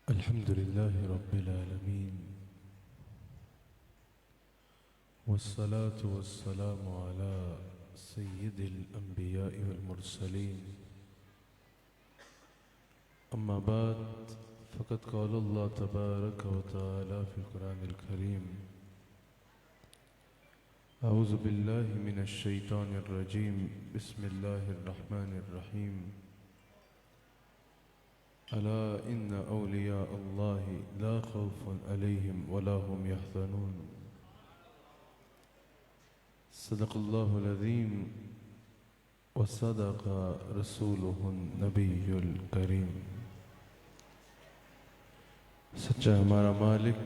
الحمد لله رب العالمين والصلاة والسلام على سيد الأنبياء والمرسلين أما بعد فقد قال الله تبارك وتعالى في القرآن الكريم أعوذ بالله من الشيطان الرجيم بسم الله الرحمن الرحيم ألا إن أولياء الله لا خوف عليهم ولا هم يحزنون صدق الله العظيم وصدق رسوله النبي الكريم۔ سچا ہمارا مالک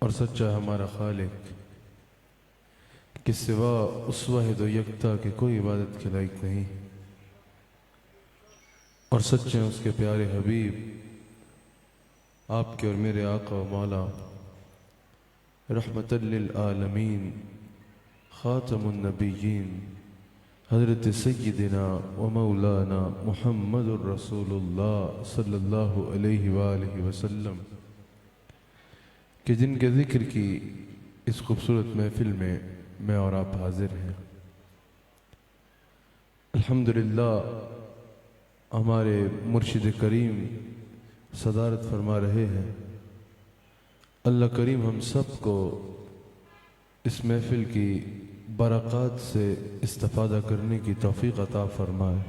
اور سچا ہمارا خالق کہ سوا اس واحد و یکتا کے کوئی عبادت کے لائق نہیں، اور سچے ہیں اس کے پیارے حبیب آپ کے اور میرے آقا و مولا رحمت للعالمین خاتم النبیین حضرت سیدنا و مولانا محمد الرسول اللہ صلی اللہ علیہ وآلہ وسلم کہ جن کے ذکر کی اس خوبصورت محفل میں میں اور آپ حاضر ہیں۔ الحمدللہ ہمارے مرشد کریم صدارت فرما رہے ہیں۔ اللہ کریم ہم سب کو اس محفل کی برکات سے استفادہ کرنے کی توفیق عطا فرمائے،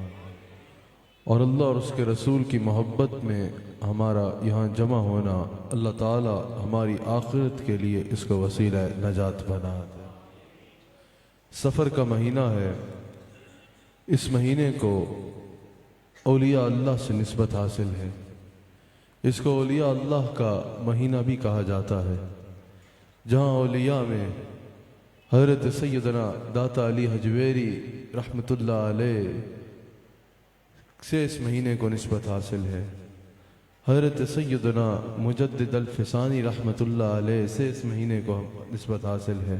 اور اللہ اور اس کے رسول کی محبت میں ہمارا یہاں جمع ہونا اللہ تعالی ہماری آخرت کے لیے اس کو وسیلہ نجات بنا دے۔ سفر کا مہینہ ہے، اس مہینے کو اولیاء اللہ سے نسبت حاصل ہے، اس کو اولیاء اللہ کا مہینہ بھی کہا جاتا ہے، جہاں اولیاء میں حضرت سیدنا داتا علی حجویری رحمت اللہ علیہ سے اس مہینے کو نسبت حاصل ہے، حضرت سیدنا مجدد الفسانی رحمت اللہ علیہ سے اس مہینے کو نسبت حاصل ہے،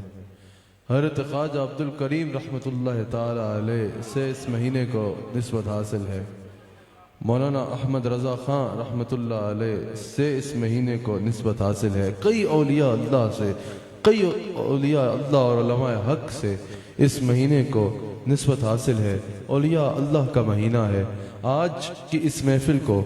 حضرت خواجہ عبد الکریم رحمت اللہ تعالی علیہ سے اس مہینے کو نسبت حاصل ہے، مولانا احمد رضا خان رحمت اللہ علیہ سے اس مہینے کو نسبت حاصل ہے، کئی اولیاء اللہ سے، کئی اولیاء اللہ اور علماء حق سے اس مہینے کو نسبت حاصل ہے۔ اولیاء اللہ کا مہینہ ہے۔ آج کی اس محفل کو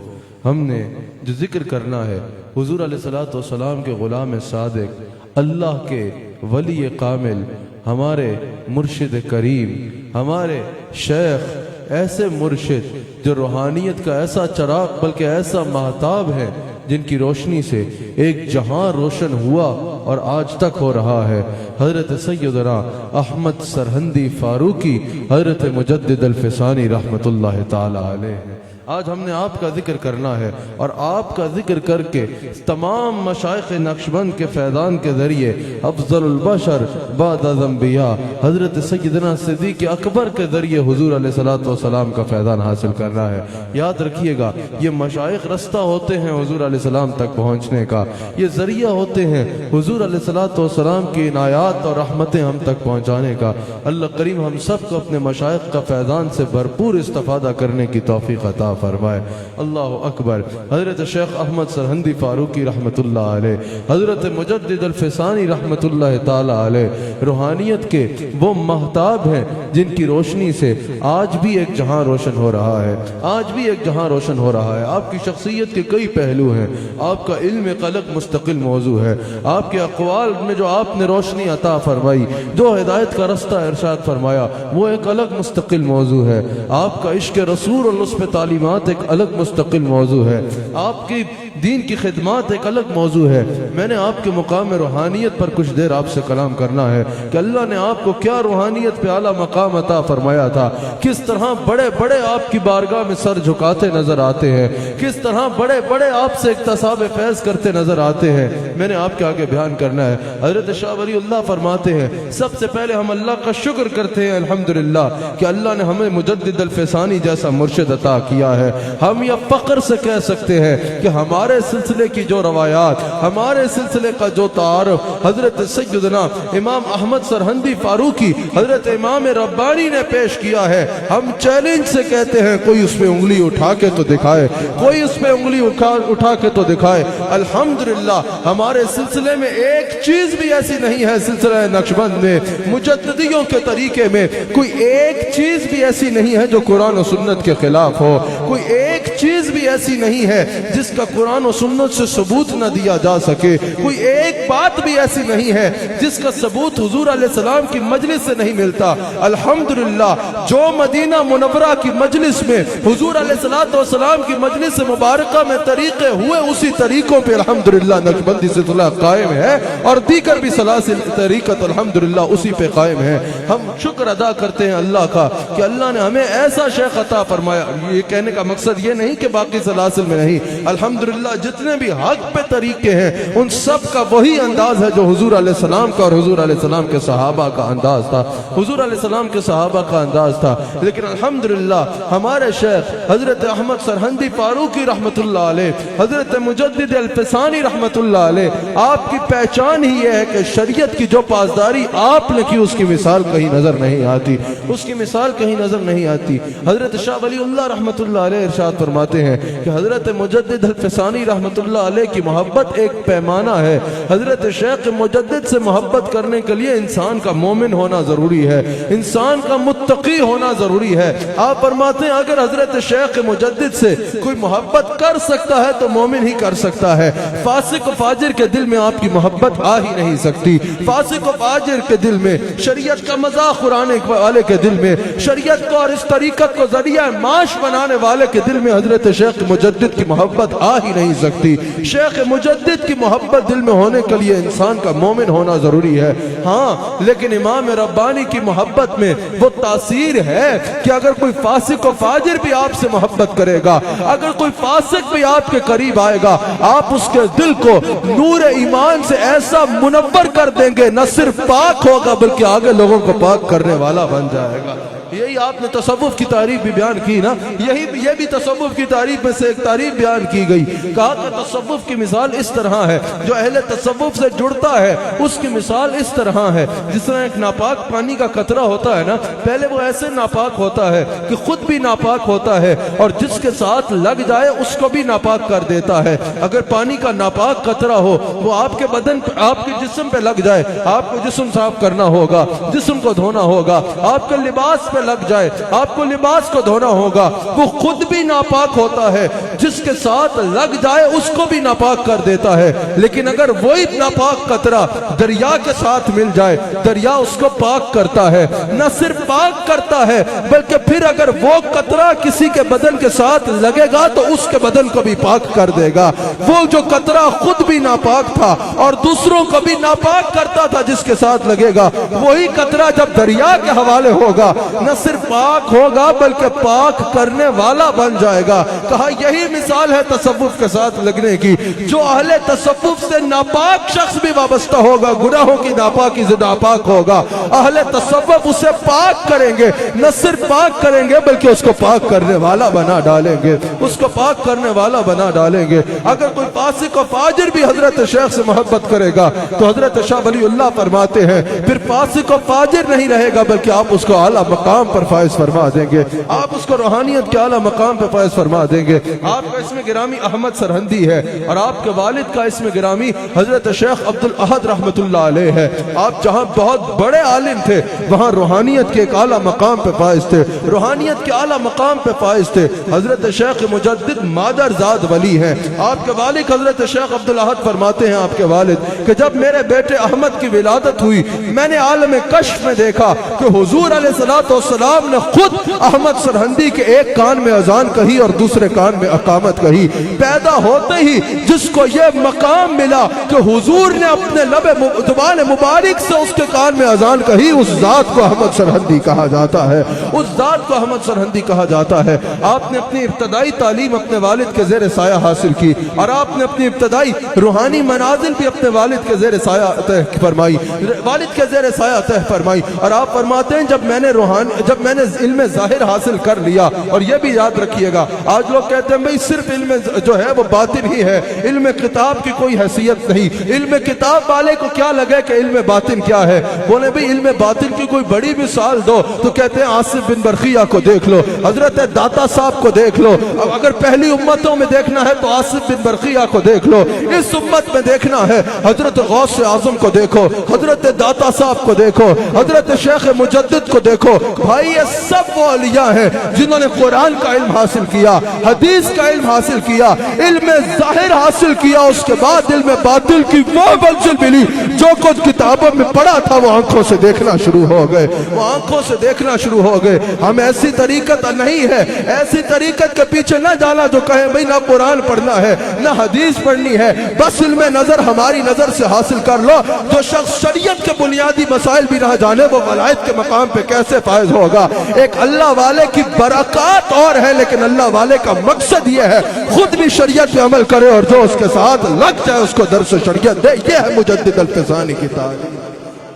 ہم نے جو ذکر کرنا ہے حضور علیہ السلام کے غلام صادق، اللہ کے ولی کامل، ہمارے مرشد کریم، ہمارے شیخ، ایسے مرشد جو روحانیت کا ایسا چراغ بلکہ ایسا مہتاب ہے جن کی روشنی سے ایک جہاں روشن ہوا اور آج تک ہو رہا ہے، حضرت سیدنا احمد سرہندی فاروقی حضرت مجدد الفسانی رحمت اللہ تعالی علیہ۔ آج ہم نے آپ کا ذکر کرنا ہے، اور آپ کا ذکر کر کے تمام مشائخ نقشبند کے فیضان کے ذریعے افضل البشر بعد انبیاء حضرت سیدنا صدیق اکبر کے ذریعے حضور علیہ السلام کا فیضان حاصل کرنا ہے۔ یاد رکھیے گا، یہ مشائخ رستہ ہوتے ہیں حضور علیہ السلام تک پہنچنے کا، یہ ذریعہ ہوتے ہیں حضور علیہ السلام کی عنایات اور رحمتیں ہم تک پہنچانے کا۔ اللہ کریم ہم سب کو اپنے مشائخ کا فیضان سے بھرپور استفادہ کرنے کی توفیق عطا فرمائے۔ اللہ اکبر۔ حضرت شیخ احمد سرہندی فاروقی رحمت اللہ علیہ، حضرت مجدد الفسانی رحمت اللہ تعالی علیہ روحانیت کے وہ مہتاب ہیں جن کی روشنی سے آج بھی ایک جہاں روشن ہو رہا ہے، آج بھی ایک جہاں روشن ہو رہا ہے۔ آپ کی شخصیت کے کئی پہلو ہیں، آپ کا علم ایک الگ مستقل موضوع ہے، آپ کے اقوال میں جو آپ نے روشنی عطا فرمائی، جو ہدایت کا رستہ ارشاد فرمایا، وہ ایک الگ مستقل موضوع ہے، آپ کا عشق رسول اور اس پہ تعلیمات ایک الگ مستقل موضوع ہے، آپ کی دین کی خدمات ایک الگ موضوع ہے۔ میں نے آپ کے مقام روحانیت پر کچھ دیر آپ سے کلام کرنا ہے کہ اللہ نے آپ کو کیا روحانیت پہ اعلیٰ مقام عطا فرمایا تھا، کس طرح بڑے بڑے آپ کی بارگاہ میں سر جھکاتے نظر آتے ہیں، کس طرح بڑے بڑے آپ سے اکتساب فیض کرتے نظر آتے ہیں، میں نے آپ کے آگے بیان کرنا ہے۔ حضرت شاہ ولی اللہ فرماتے ہیں، سب سے پہلے ہم اللہ کا شکر کرتے ہیں الحمدللہ کہ اللہ نے ہمیں مجدد الفسانی جیسا مرشد عطا کیا ہے۔ ہم یہ فخر سے کہہ سکتے ہیں کہ ہمارے سلسلے کی جو روایات، ہمارے سلسلے کا جو تعارف حضرت سیدنا امام احمد سرہندی فاروقی حضرت امام ربانی نے پیش کیا ہے، ہم چیلنج سے کہتے ہیں کوئی اس پہ انگلی اٹھا کے تو دکھائے، کوئی اس پہ انگلی اٹھا کے تو دکھائے۔ الحمدللہ ہمارے سلسلے میں ایک چیز بھی ایسی نہیں ہے، سلسلہ نقشبند میں مجددیوں کے طریقے میں کوئی ایک چیز بھی ایسی نہیں ہے جو قرآن و سنت کے خلاف ہو، کوئی ایک چیز بھی ایسی نہیں ہے جس کا قرآن و سنت سے ثبوت نہ دیا جا سکے، کوئی ایک بات بھی ایسی نہیں ہے جس کا ثبوت حضور علیہ السلام کی مجلس سے نہیں ملتا۔ الحمدللہ جو مدینہ منورہ کی مجلس میں حضور علیہ السلام کی مجلس مبارکہ میں طریقے ہوئے، اسی طریقوں پہ الحمدللہ نقشبندی سلسلہ قائم ہے، اور دیگر بھی سلاسل طریقت الحمدللہ اسی پہ قائم ہے۔ ہم شکر ادا کرتے ہیں اللہ کا کہ اللہ نے ہمیں ایسا شیخ عطا فرمایا۔ یہ کہنے کا مقصد یہ نہیں کہ باقی سلاسل میں نہیں، الحمدللہ جتنے بھی حق پہ طریقے ہیں ان سب کا وہی انداز ہے جو حضور علیہ السلام کا اور حضور علیہ السلام کے صحابہ کا انداز تھا، حضور علیہ السلام کے صحابہ کا انداز تھا۔ لیکن الحمدللہ ہمارے شیخ حضرت احمد سرہندی فاروقی رحمت اللہ علیہ، حضرت مجدد الفسانی رحمت اللہ علیہ، آپ کی پہچان ہی یہ ہے کہ شریعت کی جو پاسداری آپ نے کی اس کی مثال کہیں نظر نہیں آتی، اس کی مثال کہیں نظر نہیں آتی۔ حضرت شاہ ولی اللہ رحمت اللہ علیہ ارشاد فرماتے ہیں کہ حضرت مجدد الفسانی رحمت اللہ علیہ کی محبت ایک پیمانہ ہے۔ حضرت شیخ مجدد سے محبت کرنے کے لیے انسان کا مومن ہونا ضروری ہے، انسان کا متقی ہونا ضروری ہے۔ آپ فرماتے ہیں اگر حضرت شیخ مجدد سے کوئی محبت کر سکتا ہے تو مومن ہی کر سکتا ہے۔ فاسق و فاجر کے دل میں آپ کی محبت آ ہی نہیں سکتی۔ فاسق و فاجر کے دل میں، شریعت کا مذاق اڑانے والے کے دل میں، شریعت کو اور اس طریقت کو ذریعہ معاش بنانے والے کے دل میں حضرت شیخ مجدد کی محبت آ ہی نہیں سکتی۔ شیخ مجدد کی محبت دل میں ہونے کے لیے انسان کا مومن ہونا ضروری ہے۔ ہاں لیکن امام ربانی کی محبت میں وہ تاثیر ہے کہ اگر کوئی فاسق و فاجر بھی آپ سے محبت کرے گا، اگر کوئی فاسق بھی آپ کے قریب آئے گا، آپ اس کے دل کو نور ایمان سے ایسا منور کر دیں گے، نہ صرف پاک ہوگا بلکہ آگے لوگوں کو پاک کرنے والا بن جائے گا۔ یہی آپ نے تصوف کی تعریف بھی بیان کی نا، یہ بھی تصوف کی تعریف میں سے ایک تعریف بیان کی گئی۔ کہا کہ تصوف کی مثال اس طرح ہے، جو اہل تصوف سے جڑتا ہے اس کی مثال اس طرح ہے جس طرح ایک ناپاک پانی کا قطرہ ہوتا ہے نا، پہلے وہ ایسے ناپاک ہوتا ہے کہ خود بھی ناپاک ہوتا ہے اور جس کے ساتھ لگ جائے اس کو بھی ناپاک کر دیتا ہے۔ اگر پانی کا ناپاک قطرہ ہو وہ آپ کے بدن، آپ کے جسم پہ لگ جائے، آپ کو جسم صاف کرنا ہوگا، جسم کو دھونا ہوگا، آپ کے لباس پہ لگ جائے آپ کو لباس کو دھونا ہوگا، وہ خود بھی ناپاک ہوتا ہے، جس کے ساتھ لگ جائے اس کو بھی ناپاک کر دیتا ہے۔ لیکن اگر وہی ناپاک قطرہ دریا کے ساتھ مل جائے، دریا اس کو پاک کرتا ہے، نہ صرف پاک کرتا ہے بلکہ پھر اگر وہ قطرہ کسی کے بدن کے ساتھ لگے گا تو اس کے بدن کو بھی پاک کر دے گا۔ وہ جو قطرہ خود بھی ناپاک تھا اور دوسروں کو بھی ناپاک کرتا تھا جس کے ساتھ لگے گا، وہی قطرہ جب دریا کے حوالے ہوگا نہ صرف پاک ہوگا بلکہ پاک کرنے والا بن جائے گا۔ کہا یہی مثال ہے تصوف کے ساتھ لگنے کی، جو اہل تصوف سے ناپاک شخص بھی وابستہ ہوگا، گناہوں کی ناپاکی سے ناپاک ہوگا، اہل تصوف اسے پاک کریں گے، نہ صرف پاک کریں گے بلکہ اس کو پاک کرنے والا بنا ڈالیں گے، اس کو پاک کرنے والا بنا ڈالیں گے۔ اگر کوئی فاسق و فاجر بھی حضرت شیخ سے محبت کرے گا تو حضرت شاہ ولی اللہ فرماتے ہیں پھر فاسق و فاجر نہیں رہے گا بلکہ آپ اس کو اعلیٰ مقام پر فائز فرما دیں گے، آپ اس کو روحانیت کے اعلیٰ مقام پر فائز فرما دیں گے۔ آپ کا اسم گرامی احمد سرہندی ہے اور آپ کے والد کا اسم گرامی حضرت شیخ عبد الاحد رحمت اللہ علیہ ہے۔ آپ جہاں بہت بڑے عالم تھے وہاں روحانیت کے ایک اعلیٰ مقام پہ فائز تھے، روحانیت کے اعلیٰ مقام پہ فائز تھے۔ حضرت شیخ مجدد مادر زاد ولی ہیں۔ آپ کے والد حضرت شیخ عبد الاحد فرماتے ہیں آپ کے والد کہ جب میرے بیٹے احمد کی ولادت ہوئی میں نے عالم کشف میں دیکھا کہ حضور علیہ السلام نے خود احمد سرہندی کے ایک کان میں اذان کہی اور دوسرے کان میں اقامت کہی۔ پیدا ہوتے ہی جس کو یہ مقام ملا کہ حضور نے اپنے لب زبان مبارک سے اس کے کان میں اذان کہی، اس ذات کو احمد سرہندی کہا جاتا ہے، اس ذات کو احمد سرہندی کہا جاتا ہے۔ آپ نے اپنی ابتدائی تعلیم اپنے والد کے زیر سایہ حاصل کی اور آپ نے اپنی ابتدائی روحانی منازل بھی اپنے والد کے زیر سایہ طے فرمائی، والد کے زیر سایہ طے فرمائی۔ اور آپ فرماتے ہیں جب جب میں نے علم ظاہر حاصل کر لیا، اور یہ بھی یاد رکھیے گا آج لوگ کہتے ہیں بھئی صرف علم جو ہے وہ باطن ہی ہے، علم کتاب کی کوئی حیثیت نہیں، علم کتاب والے کو کیا لگے کہ علم باطن کیا ہے؟ بولے بھئی علم باطن کی کوئی بڑی مثال دو تو کہتے ہیں آصف بن برقیہ کو دیکھ لو، حضرت داتا صاحب کو دیکھ لو، اب اگر پہلی امتوں میں دیکھنا ہے تو آصف بن برقیہ کو دیکھ لو، اس امت میں دیکھنا ہے حضرت غوث اعظم کو دیکھو، حضرت داتا صاحب کو دیکھو، حضرت شیخ مجدد کو دیکھو۔ بھائی یہ سب وہ اولیاء ہیں جنہوں نے قرآن کا علم حاصل کیا، حدیث کا علم حاصل کیا، علم ظاہر حاصل کیا، اس کے بعد علم باطن کی وہ منزل ملی جو کچھ کتابوں میں پڑھا تھا وہ آنکھوں سے دیکھنا شروع ہو گئے، وہ آنکھوں سے دیکھنا شروع ہو گئے۔ ہم ایسی طریقت نہیں ہے، ایسی طریقت کے پیچھے نہ جانا جو کہیں بھئی نہ قرآن پڑھنا ہے نہ حدیث پڑھنی ہے، بس علم نظر ہماری نظر سے حاصل کر لو۔ جو شخص شریعت کے بنیادی مسائل بھی نہ جانے وہ ولایت کے مقام پہ کیسے فائز ہوگا؟ ایک اللہ والے کی برکات اور ہے، لیکن اللہ والے کا مقصد یہ ہے خود بھی شریعت پہ عمل کرے اور جو اس کے ساتھ لگ جائے اس کو درس شریعت دے۔ یہ ہے مجدد الفسانی کی تعلیم۔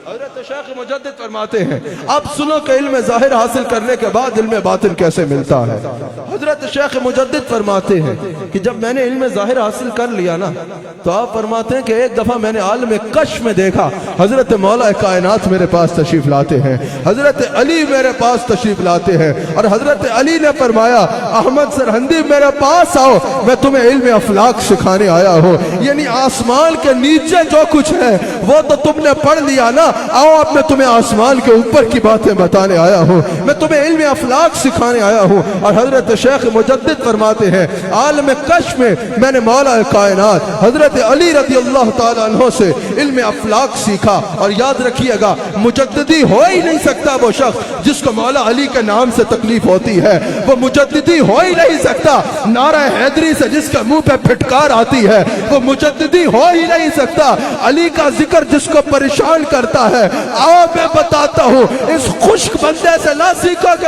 حضرت شیخ مجدد فرماتے ہیں اب سنو کہ علم ظاہر حاصل کرنے کے بعد علم باطن کیسے ملتا ہے۔ حضرت شیخ مجدد فرماتے ہیں کہ جب میں نے علم ظاہر حاصل کر لیا نا تو آپ فرماتے ہیں کہ ایک دفعہ میں نے عالم کشف میں دیکھا حضرت مولا کائنات میرے پاس تشریف لاتے ہیں، حضرت علی میرے پاس تشریف لاتے ہیں، اور حضرت علی نے فرمایا احمد سرہندی میرے پاس آؤ، میں تمہیں علم افلاک سکھانے آیا ہوں، یعنی آسمان کے نیچے جو کچھ ہے وہ تو تم نے پڑھ لیا نا، آؤ اب میں تمہیں آسمان کے اوپر کی باتیں بتانے آیا ہوں، میں تمہیں علم افلاک سکھانے آیا ہوں۔ اور حضرت شیخ مجدد فرماتے ہیں عالم کشف میں نے مولا کائنات حضرت علی رضی اللہ تعالیٰ عنہ سے علم افلاک سیکھا۔ اور یاد رکھیے گا مجددی ہو ہی نہیں سکتا وہ شخص جس کو مولا علی کے نام سے تکلیف ہوتی ہے، وہ مجددی ہو ہی نہیں سکتا نعرہ حیدری سے جس کے منہ پہ پھٹکار آتی ہے، وہ مجددی ہو ہی نہیں سکتا علی کا ذکر جس کو پریشان کرتا ہے۔ آؤ میں بتاتا ہوں اس خشک بندے سے نہ سیکھو کہ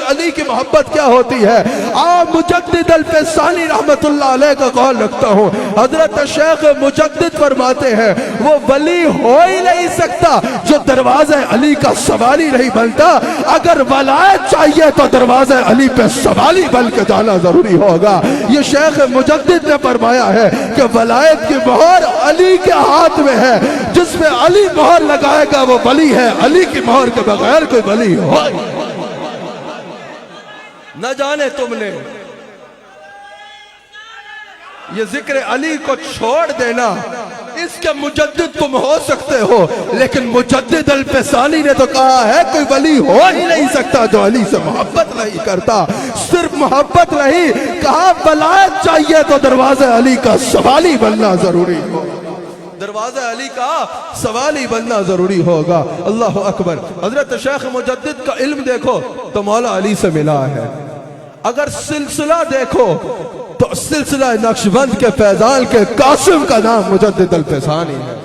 علی کی محبت کیا ہوتی ہے۔ آؤ مجدد الفسانی رحمت اللہ علیہ کا قول رکھتا ہوں، حضرت شیخ مجدد فرماتے ہیں وہ ولی ہو ہی نہیں سکتا جو دروازہ علی کا سوالی نہیں بنتا، اگر ولایت چاہیے تو دروازہ علی پہ سوالی بن کے جانا ضروری ہوگا۔ یہ شیخ مجدد نے فرمایا ہے کہ ولایت کی مہر علی کے ہاتھ میں ہے، جس میں علی مہر لگائے گا وہ ولی ہے، علی کی مہر کے بغیر کوئی ولی ہو نہ جانے تم نے یہ ذکر علی کو چھوڑ دینا، اس کے مجدد تم ہو سکتے ہو لیکن مجدد الفسانی نے تو کہا ہے کوئی ولی ہو ہی نہیں سکتا جو علی سے محبت نہیں کرتا۔ صرف محبت نہیں کہا ولایت چاہیے تو دروازہ علی کا سوالی بننا ضروری ہو، دروازہ علی کا سوالی بننا ضروری ہوگا۔ اللہ اکبر۔ حضرت شیخ مجدد کا علم دیکھو تو مولا علی سے ملا ہے، اگر سلسلہ دیکھو تو سلسلہ نقشبند کے فیضان کے قاسم کا نام مجدد الفسانی ہے۔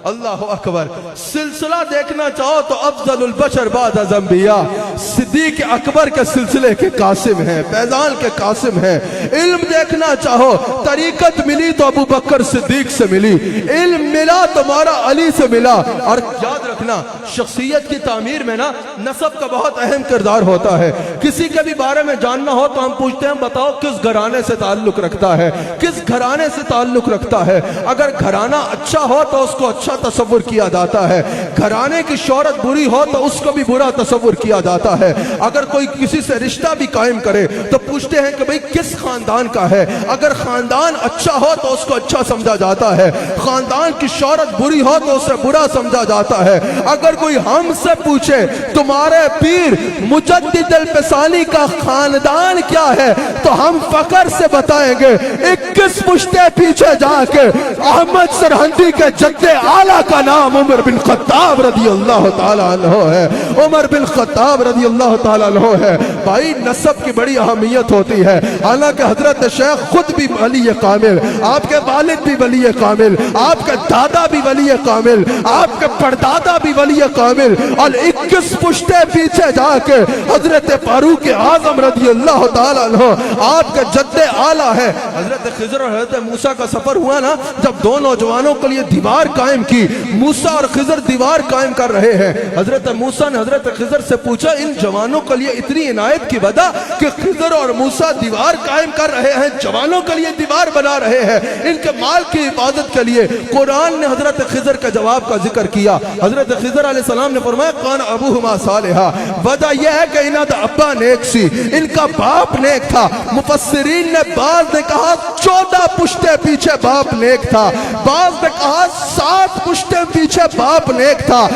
اللہ اکبر۔ سلسلہ دیکھنا چاہو تو افضل البشر بعد از انبیاء صدیق اکبر کے سلسلے کے قاسم ہیں، فیضان کے قاسم ہیں۔ علم دیکھنا چاہو طریقت ملی تو ابو بکر صدیق سے ملی، علم ملا تو مولا علی سے ملا۔ اور یاد رکھنا شخصیت کی تعمیر میں نا نسب کا بہت اہم کردار ہوتا ہے۔ کسی کے بھی بارے میں جاننا ہو تو ہم پوچھتے ہیں بتاؤ کس گھرانے سے تعلق رکھتا ہے، کس گھرانے سے تعلق رکھتا ہے۔ اگر گھرانہ اچھا ہو تو اس کو اچھا تصور کیا جاتا ہے، گھرانے کی شہرت بری ہو تو اس کو بھی برا تصور کیا جاتا ہے۔ اگر کوئی کسی سے رشتہ بھی قائم کرے تو پوچھتے ہیں کہ بھئی کس خاندان کا ہے، اگر خاندان اچھا ہو تو اس کو اچھا سمجھا جاتا ہے، خاندان کی شہرت بری ہو تو اسے برا سمجھا جاتا ہے۔ اگر کوئی ہم سے پوچھے تمہارے پیر مجدد الفسانی کا خاندان کیا ہے تو ہم فخر سے بتائیں گے 21 پشتے پیچھے جا کے احمد سرہندی کے جد اعلیٰ کا نام عمر بن خطاب رضی اللہ تعالیٰ عنہ ہے، عمر بن خطاب رضی اللہ تعالیٰ عنہ ہے۔ بھائی نسب کی بڑی اہمیت ہوتی ہے، حالانکہ حضرت شیخ خود بھی ولی کامل، آپ کے والد بھی ولی کامل، آپ کا دادا بھی ولی کامل، آپ کا پردادا بھی ولی کامل، اور 21 پشتے پیچھے جا کے حضرت فاروق اعظم رضی اللہ تعالیٰ عنہ آپ کا جد اعلیٰ ہے۔ حضرت خضر اور حضرت موسیٰ کا سفر ہوا نا، جب دو نوجوانوں کے لیے دیوار قائم کی، موسیٰ اور خضر دیوار قائم کر رہے ہیں۔ حضرت موسیٰ نے حضرت خضر سے پوچھا ان جوانوں کے لیے اتنی عنایت کی وجہ کہ خضر اور موسیٰ دیوار قائم کر رہے ہیں، جوانوں کے لیے دیوار بنا رہے ہیں، ان کے مال کی حفاظت کے لیے۔ قرآن نے حضرت خضر کے جواب کا ذکر کیا۔ حضرت خضر علیہ السلام نے فرمایا کان ابوہما صالحا، وجہ یہ ہے کہ انہاں دا ابا نیک سی، ان کا باپ نیک تھا۔ مفسرین نے بعض نے کہا 14 پشتے پیچھے باپ نیک تھا، بعض نے کہا 7 پشتے پیچھے باپ نیک تھا۔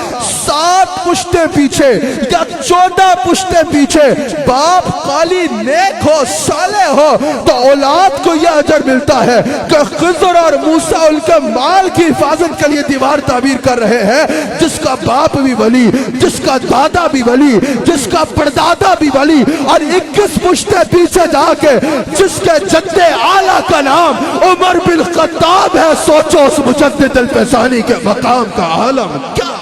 7 پشتے پیچھے یا 14 پشتے پیچھے باپ خالی نیک ہو، صالح ہو تو اولاد کو یہ اجر ملتا ہے کہ خضر اور موسیٰ ان کے مال کی حفاظت کے لیے دیوار تعمیر کر رہے ہیں، جس کا باپ بھی ولی، جس کا دادا بھی ولی، جس کا پردادا بھی ولی، اور 21 پشتے پیچھے جا کے جس کے جد اعلیٰ کا نام عمر بن خطاب ہے۔ سوچو اس مجدد الفسانی کے مقام کا عالم کیا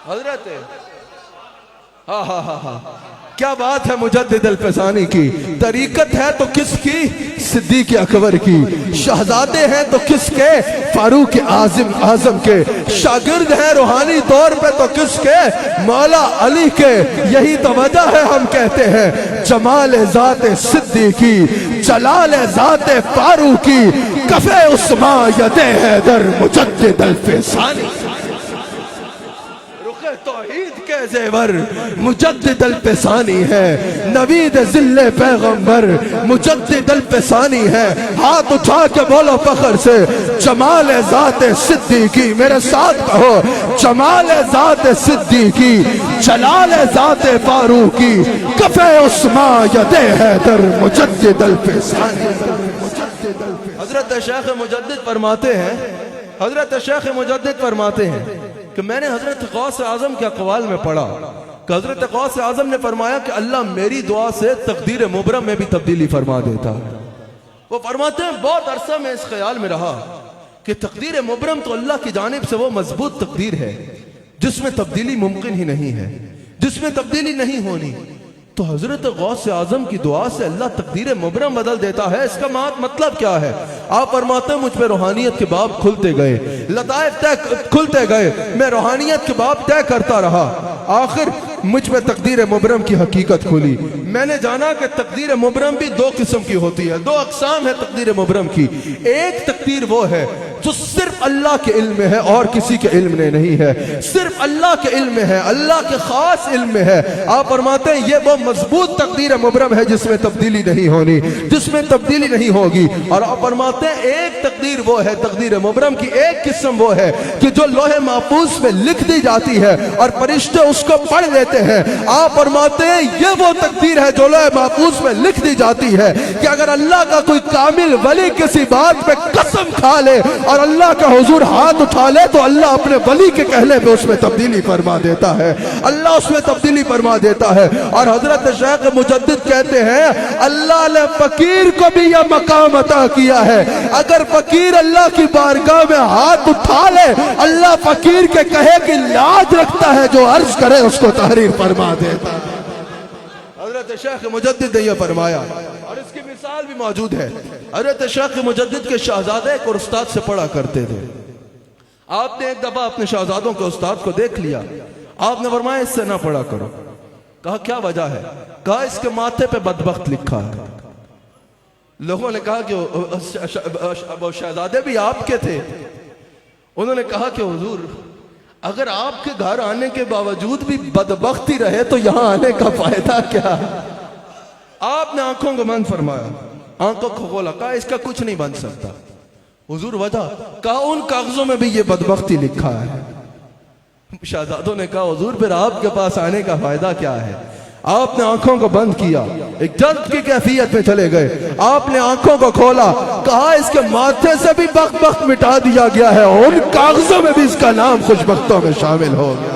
حضرت کیا بات ہے مجدد الفسانی کی۔ طریقت ہے تو کس کی؟ صدیق اکبر کی۔ شہزادے ہیں تو کس کے؟ فاروق اعظم کے۔ شاگرد ہیں روحانی طور پہ تو کس کے؟ مولا علی کے۔ یہی تو وجہ ہے ہم کہتے ہیں جمال ذات صدیقی، جلال ذات فاروقی، کف عثمان ید حیدر مجدد الفسانی۔ توحید کے زیور مجدد الفسانی ہے، نوید ذل پیغمبر مجدد الفسانی ہے۔ ہاتھ اٹھا کے بولو فخر سے جمال ذات صدیقی، میرے ساتھ کہو جمال ذات صدیقی، جلال ذات فاروقی، کف عثمان ید حیدر مجدد الفسانی۔ حضرت شیخ مجدد فرماتے ہیں، حضرت شیخ مجدد فرماتے ہیں کہ میں نے حضرت غوث اعظم کے اقوال میں پڑھا کہ حضرت غوث اعظم نے فرمایا کہ اللہ میری دعا سے تقدیر مبرم میں بھی تبدیلی فرما دیتا ہے۔ وہ فرماتے ہیں بہت عرصہ میں اس خیال میں رہا کہ تقدیر مبرم تو اللہ کی جانب سے وہ مضبوط تقدیر ہے جس میں تبدیلی ممکن ہی نہیں ہے، جس میں تبدیلی نہیں ہونی۔ تو حضرت غوث اعظم کی دعا سے اللہ تقدیر مبرم بدل دیتا ہے، اس کا مطلب کیا ہے؟ آپ فرماتے ہیں مجھ پہ روحانیت کے باب کھلتے گئے، لطائف کھلتے گئے، میں روحانیت کے باب طے کرتا رہا، آخر مجھ پہ تقدیر مبرم کی حقیقت کھلی۔ میں نے جانا کہ تقدیر مبرم بھی 2 قسم کی ہوتی ہے، 2 اقسام ہے تقدیر مبرم کی۔ ایک تقدیر وہ ہے جو صرف اللہ کے علم میں ہے اور کسی کے علم میں نہیں ہے، صرف اللہ کے علم میں ہے، اللہ کے خاص علم میں ہے۔ آپ فرماتے ہیں یہ وہ مضبوط تقدیر مبرم ہے جس میں تبدیلی نہیں ہونی، جس میں تبدیلی نہیں ہوگی۔ اور آپ فرماتے ہیں ایک تقدیر وہ ہے، تقدیر مبرم کی ایک قسم وہ ہے کہ جو لوح محفوظ میں لکھ دی جاتی ہے اور فرشتے اس کو پڑھ لیتے ہیں۔ آپ فرماتے ہیں یہ وہ تقدیر ہے جو لوح محفوظ میں لکھ دی جاتی ہے کہ اگر اللہ کا کوئی کامل ولی کسی بات پہ قسم کھا لے اور اللہ کا حضور ہاتھ اٹھا لے تو اللہ اپنے ولی کے کہنے پہ اس میں تبدیلی فرما دیتا ہے، اللہ اس میں تبدیلی فرما دیتا ہے۔ اور حضرت شیخ مجدد کہتے ہیں اللہ نے فقیر کو بھی یہ مقام عطا کیا ہے، اگر فقیر اللہ کی بارگاہ میں ہاتھ اٹھا لے اللہ فقیر کے کہے کہ لاج رکھتا ہے، جو عرض کرے اس کو تحریر فرما دیتا ہے۔ حضرت شیخ مجدد نے یہ فرمایا اور اس کی مثال بھی موجود ہے۔ حضرت شیخ مجدد کے شہزادے ایک اور استاد سے پڑھا کرتے تھے۔ آپ نے ایک دفعہ اپنے شہزادوں کے استاد کو دیکھ لیا، آپ نے فرمایا اس سے نہ پڑھا کرو۔ کہا کیا وجہ ہے؟ کہا اس کے ماتھے پہ بدبخت لکھا ہے۔ لوگوں نے کہا کہ وہ شہزادے بھی آپ کے تھے۔ انہوں نے کہا کہ حضور اگر آپ کے گھر آنے کے باوجود بھی بدبختی رہے تو یہاں آنے کا فائدہ کیا؟ آپ نے آنکھوں کو بند فرمایا، آنکھوں کو کھولا، کہا اس کا کچھ نہیں بن سکتا۔ حضور وجہ؟ کہا ان کاغذوں میں بھی یہ بدبختی لکھا ہے۔ شہزادوں نے کہا حضور پھر آپ کے پاس آنے کا فائدہ کیا ہے؟ آپ نے آنکھوں کو بند کیا، ایک جلد کی کیفیت میں چلے گئے، آپ نے آنکھوں کو کھولا، کہا اس کے ماتھے سے بھی بخت مٹا دیا گیا ہے، ان کاغذوں میں بھی اس کا نام خوشبختوں میں شامل ہو گیا۔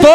2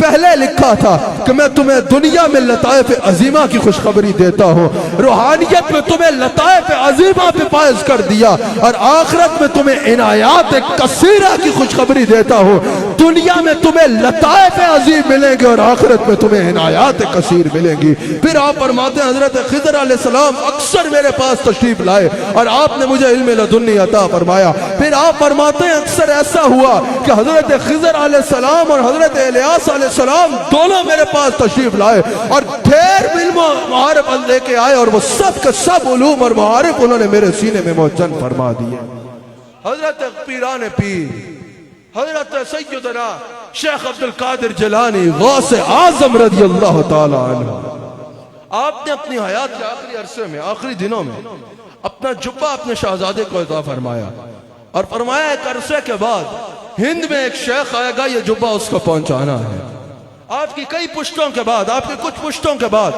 پہلے لکھا تھا کہ میں تمہیں دنیا میں لطائف عظیمہ کی خوشخبری دیتا ہوں، روحانیت میں تمہیں لطائف عظیمہ پہ فائز کر دیا، اور آخرت میں تمہیں عنایات کثیرہ کی خوشخبری دیتا ہوں۔ دنیا میں تمہیں لطائف عظیم ملیں گے اور آخرت میں تمہیں عنایات کثیر ملیں گی۔ پھر آپ فرماتے ہیں حضرت خضر علیہ السلام اکثر میرے پاس تشریف لائے اور آپ نے مجھے علم لدنی عطا فرمایا۔ پھر آپ فرماتے ہیں اکثر ایسا ہوا کہ حضرت خضر علیہ السلام اور حضرت الیاس علیہ السلام دونوں میرے پاس تشریف لائے اور ڈھیر علم و معارف لے کے آئے، اور وہ سب کے سب علوم اور معارف انہوں نے میرے سینے میں موجن فرما دیے۔ حضرت پیران پیر حضرت سیدنا شیخ عبد القادر جیلانی غوث اعظم رضی اللہ تعالی عنہ، آپ نے اپنی حیات کے آخری عرصے میں، آخری دنوں میں اپنا جبہ اپنے شہزادے کو عطا فرمایا، اور فرمایا ایک عرصے کے بعد ہند میں ایک شیخ آئے گا، یہ جبہ اس کو پہنچانا ہے۔ آپ کی کئی پشتوں کے بعد، آپ کی کچھ پشتوں کے بعد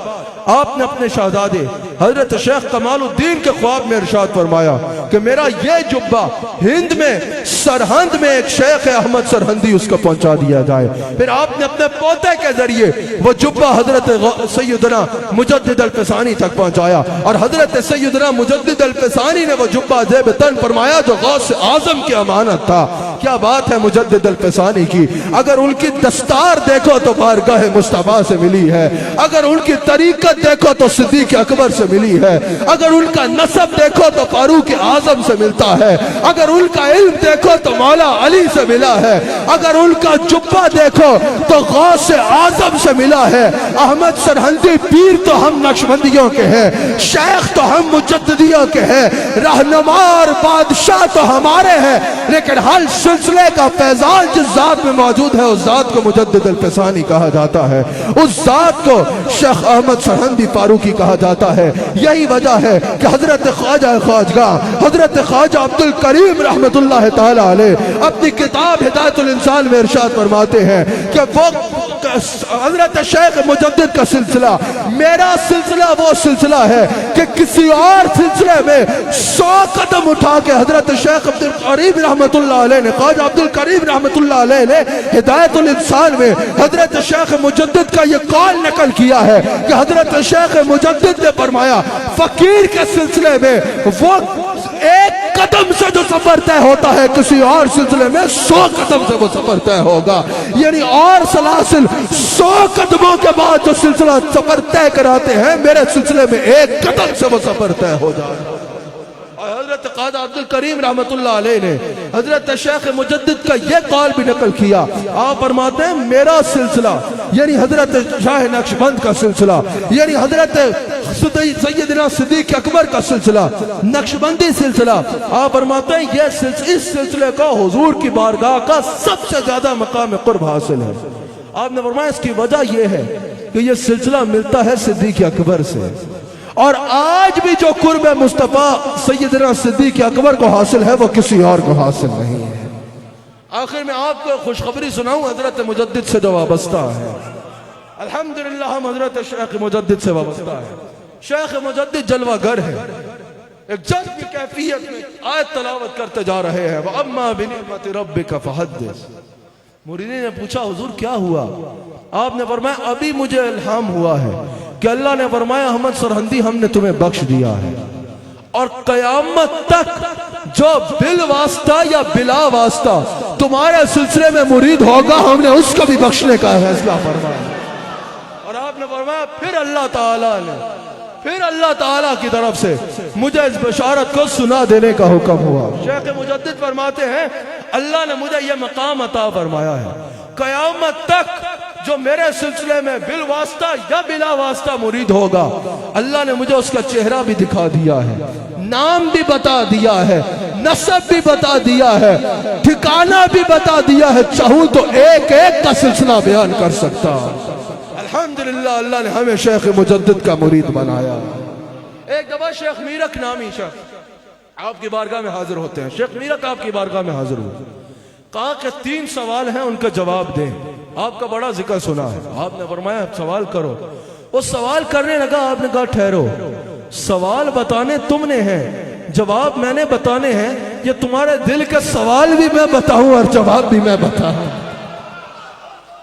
آپ نے اپنے شہزادے حضرت شیخ کمال الدین کے خواب میں ارشاد فرمایا کہ میرا یہ جبہ ہند میں سرہند میں ایک شیخ احمد سرہندی اس کو پہنچا دیا جائے۔ پھر آپ نے اپنے پوتے کے ذریعے وہ جبہ حضرت سیدنا مجدد الفسانی تک پہنچایا، اور حضرت سیدنا مجدد الفسانی نے وہ جبہ زیب تن فرمایا جو غوث اعظم کی امانت تھا۔ کیا بات ہے مجدد الفسانی کی! اگر ان کی دستار دیکھو تو بارگاہ مصطفیٰ سے ملی ہے، اگر ان کی طریقت دیکھو تو صدیق اکبر سے ملی ہے، اگر ان کا نسب دیکھو تو فاروق اعظم سے ملتا ہے، اگر ان کا علم دیکھو تو مولا علی سے ملا ہے، اگر ان کا جبہ دیکھو تو غوث اعظم سے ملا ہے۔ احمد سرہندی پیر تو ہم نقشبندیوں کے ہیں، شیخ تو ہم مجددیوں کے ہیں، رہنما اور بادشاہ تو ہمارے ہیں، لیکن ہر سلسلے کا فیضان جس ذات میں موجود ہے اس ذات کو مجدد الفسانی کہا جاتا ہے، اس ذات کو شیخ احمد سرہندی فاروقی کہا جاتا ہے۔ یہی وجہ ہے کہ حضرت خواجہ خواجگاہ حضرت خواجہ عبد الکریم رحمت اللہ تعالی علیہ اپنی کتاب ہدایت الانسان میں ارشاد فرماتے ہیں کہ وہ حضرت شیخ مجدد کا سلسلہ میرا سلسلہ وہ سلسلہ ہے کہ کسی اور سلسلے میں 100 قدم اٹھا کے حضرت شیخ عبد الکریم رحمت اللہ علیہ نے، خواجہ عبد الکریم رحمت اللہ علیہ نے ہدایت الانسان میں حضرت شیخ مجدد کا یہ قول نقل کیا ہے کہ حضرت شیخ مجدد نے فرمایا فقیر کے سلسلے میں وہ ایک قدم سے جو سفر طے ہوتا ہے کسی اور سلسلے میں 100 قدم سے وہ سفر طے ہوگا، یعنی اور سلاسل 100 قدموں کے بعد جو سلسلہ سفر طے کراتے ہیں میرے سلسلے میں ایک قدم سے وہ سفر طے ہو جائے۔ حضرت قادر عبد الکریم رحمت اللہ علیہ نے حضرت شیخ مجدد کا یہ قول بھی نقل کیا۔ آپ فرماتے ہیں میرا سلسلہ یعنی حضرت شاہ نقشبند کا سلسلہ، یعنی حضرت سیدنا صدیق اکبر کا سلسلہ، نقشبندی سلسلہ، آپ فرماتے ہیں یہ اس سلسلے کا حضور کی بارگاہ کا سب سے زیادہ مقام قرب حاصل ہے۔ آپ نے فرمایا اس کی وجہ یہ ہے کہ یہ سلسلہ ملتا ہے صدیق اکبر سے، اور آج بھی جو قرب مصطفیٰ سیدنا صدیق اکبر کو حاصل ہے وہ کسی اور کو حاصل نہیں ہے۔ آخر میں آپ کو خوشخبری سناؤں حضرت مجدد سے جو وابستہ ہے، الحمدللہ ہم حضرت شیخ مجدد سے وابستہ ہے۔ شیخ مجدد جلوہ گر ہے، ایک جنگ کی کیفیت میں آیت تلاوت کرتے جا رہے ہیں، وَأَمَّا بِنِعْمَةِ رَبِّكَ فَحَدِّثْ۔ مریدین نے پوچھا حضور کیا ہوا؟ آپ نے فرمایا ابھی مجھے الہام ہوا ہے کہ اللہ نے فرمایا احمد سرہندی ہم نے تمہیں بخش دیا ہے، اور قیامت تک جو بل واسطہ یا بلا واسطہ تمہارے سلسلے میں مرید ہوگا ہم نے اس کو بھی بخشنے کا فیصلہ فرمایا۔ اور آپ نے فرمایا پھر اللہ تعالیٰ کی طرف سے مجھے اس بشارت کو سنا دینے کا حکم ہوا۔ شیخ مجدد فرماتے ہیں اللہ نے مجھے یہ مقام عطا فرمایا ہے، قیامت تک جو میرے سلسلے میں بالواسطہ یا بلا واسطہ مرید ہوگا اللہ نے مجھے اس کا چہرہ بھی دکھا دیا ہے، نام بھی بتا دیا ہے، نسب بھی بتا دیا ہے، ٹھکانہ بھی بتا دیا ہے، چاہوں تو ایک ایک کا سلسلہ بیان کر سکتا۔ الحمدللہ اللہ نے ہمیں شیخ مجدد کا مرید بنایا۔ ایک دفعہ شیخ میرک نامی شخص آپ کی بارگاہ میں حاضر ہوتے ہیں، شیخ میرک آپ کی بارگاہ میں حاضر ہوئے، کہا کہ 3 سوال ہیں ان کا جواب دیں، آپ کا بڑا ذکر سنا ہے۔ آپ نے فرمایا سوال کرو۔ وہ سوال کرنے لگا، آپ نے کہا ٹھہرو، سوال بتانے تم نے ہیں، جواب میں نے بتانے ہیں، یہ تمہارے دل کے سوال بھی میں بتاؤں اور جواب بھی میں بتاؤں۔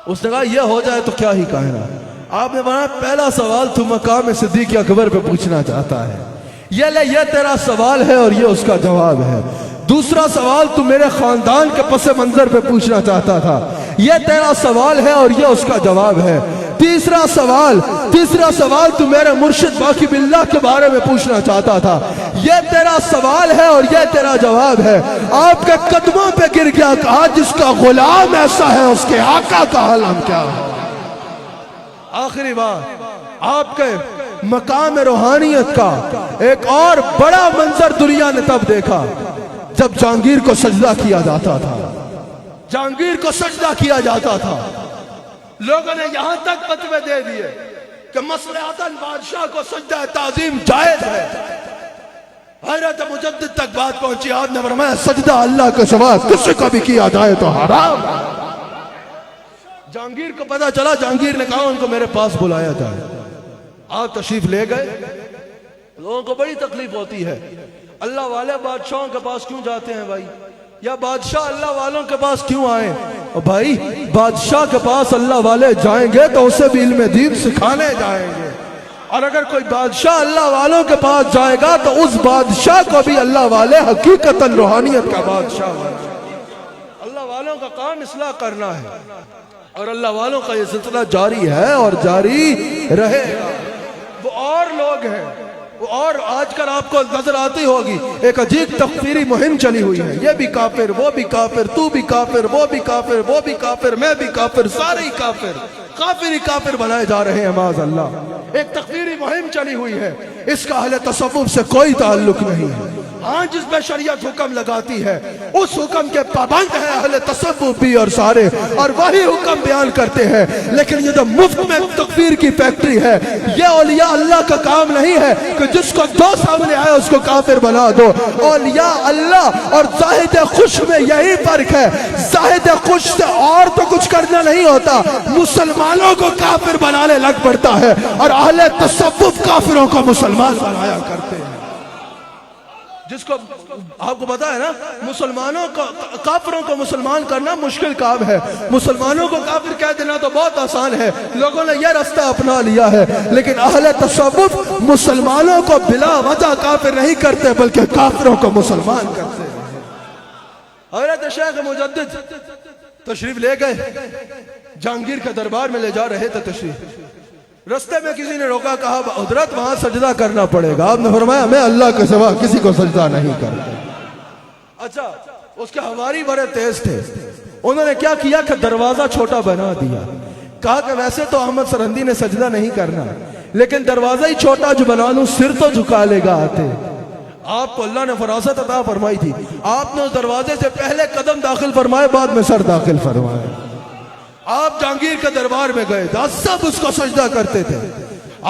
اس نے کہا یہ ہو جائے تو کیا ہی کہنا. آپ نے بنایا پہلا سوال تو مقام صدیق اکبر پہ پوچھنا چاہتا ہے, یہ لے یہ تیرا سوال ہے اور یہ اس کا جواب ہے. دوسرا سوال تو میرے خاندان کے پس منظر پہ پوچھنا چاہتا تھا, یہ تیرا سوال ہے اور یہ اس کا جواب ہے. تیسرا سوال تو میرے مرشد باقی باللہ کے بارے میں پوچھنا چاہتا تھا, یہ تیرا سوال ہے اور یہ تیرا جواب ہے. آپ کے قدموں پہ گر گیا, کہا جس کا غلام ایسا ہے اس کے آقا کا عالم کیا ہے. آخری بات, آپ کے مقام روحانیت کا ایک اور بڑا منظر دنیا نے تب دیکھا جب جہانگیر کو سجدہ کیا جاتا تھا. جہانگیر کو سجدہ کیا جاتا تھا. لوگوں نے یہاں تک فتوے دے دیے کہ مصلحتاً بادشاہ کو سجدہ تعظیم جائز ہے. حضرت مجدد تک بات پہنچی, آپ نے فرمایا سجدہ اللہ کے سوا کسی کو بھی کیا جائے تو حرام. جہانگیر کو پتا چلا, جہانگیر نے کہا ان کو میرے پاس بلایا جائے. آپ تشریف لے گئے. لوگوں کو بڑی تکلیف ہوتی ہے, اللہ والے بادشاہوں کے پاس کیوں جاتے ہیں بھائی, یا بادشاہ اللہ والوں کے پاس کیوں آئیں. اور بھائی بادشاہ کے پاس اللہ والے جائیں گے تو اسے بھی علم دین سکھانے جائیں گے, اور اگر کوئی بادشاہ اللہ والوں کے پاس جائے گا تو اس بادشاہ کو بھی اللہ والے حقیقتاً روحانیت کا بادشاہ بنائیں گے. اللہ والوں کا کام اصلاح کرنا ہے, اور اللہ والوں کا یہ سلسلہ جاری ہے اور جاری رہے گا. وہ اور لوگ ہیں, وہ اور آج کل آپ کو نظر آتی ہوگی ایک عجیب تکفیری مہم چلی ہوئی ہے, یہ بھی کافر, وہ بھی کافر, تو بھی کافر, وہ بھی کافر, وہ بھی کافر, میں بھی کافر, سارے ہی کافر, کافر ہی کافر بنائے جا رہے ہیں معاذ اللہ. ایک تکفیری مہم چلی ہوئی ہے, اس کا اہل تصوف سے کوئی تعلق نہیں ہے. ہاں جس پہ شریعت حکم لگاتی ہے اس حکم کے پابند ہے اہل تصوف بھی اور سارے, اور وہی حکم بیان کرتے ہیں. لیکن یہ جو مفت میں تکفیر کی فیکٹری ہے, یہ اولیاء اللہ کا کام نہیں ہے کہ جس کو دو سامنے آئے اس کو کافر بنا دو. اولیاء اللہ اور زاہد خوش میں یہی فرق ہے. زاہد خوش سے اور تو کچھ کرنا نہیں ہوتا, مسلمانوں کو کافر بنانے لگ پڑتا ہے, اور اہل تصوف کافروں کو مسلمان بنایا کرتے ہیں. جس کو آپ کو پتا ہے نا, مسلمانوں کو کافروں کو مسلمان کرنا مشکل کام ہے. مسلمانوں کو کافر کہہ دینا تو بہت آسان ہے, لوگوں نے یہ رستہ اپنا لیا ہے. لیکن اہل تصوف مسلمانوں کو بلا وجہ کافر نہیں کرتے بلکہ کافروں کو مسلمان کرتے ہیں. حضرت شیخ مجدد تشریف لے گئے, جہانگیر کے دربار میں لے جا رہے تھے تشریف. رستے میں کسی نے روکا, کہا حضرت وہاں سجدہ کرنا پڑے گا. آپ نے فرمایا میں اللہ کے سوا کسی کو سجدہ نہیں کرتا. اچھا, اس کے حواری بڑے تیز تھے, انہوں نے کیا کیا کہ دروازہ چھوٹا بنا دیا. کہا کہ ویسے تو احمد سرہندی نے سجدہ نہیں کرنا, لیکن دروازہ ہی چھوٹا جو بنا لوں سر تو جھکا لے گا آتے. آپ کو اللہ نے فراست عطا فرمائی تھی, آپ نے اس دروازے سے پہلے قدم داخل فرمائے, بعد میں سر داخل فرمائے. آپ جہانگیر کے دربار میں گئے تھے, سب اس کو سجدہ کرتے تھے.